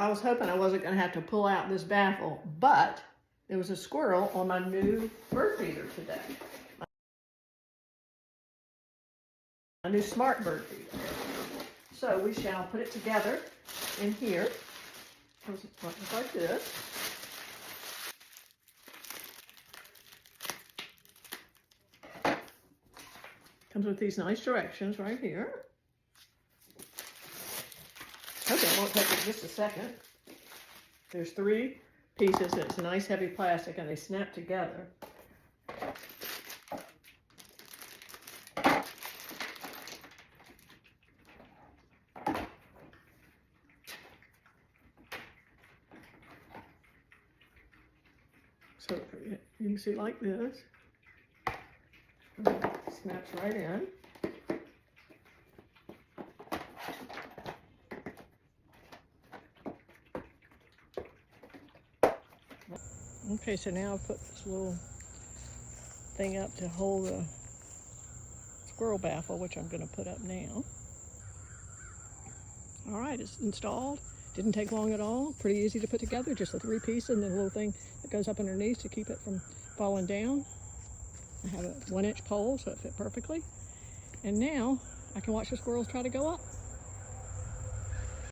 I was hoping I wasn't going to have to pull out this baffle, but there was a squirrel on my new bird feeder today. A new smart bird feeder. So we shall put it together in here. It looks like this. Comes with these nice directions right here. Okay, it won't take it just a second. There's 3 pieces, and it's a nice heavy plastic, and they snap together. So you can see like this. Snaps right in. Okay, so now I've put this little thing up to hold the squirrel baffle, which I'm going to put up now. All right, it's installed. Didn't take long at all. Pretty easy to put together. Just a 3-piece and then a little thing that goes up underneath to keep it from falling down. I have a 1-inch pole, so it fit perfectly. And now I can watch the squirrels try to go up.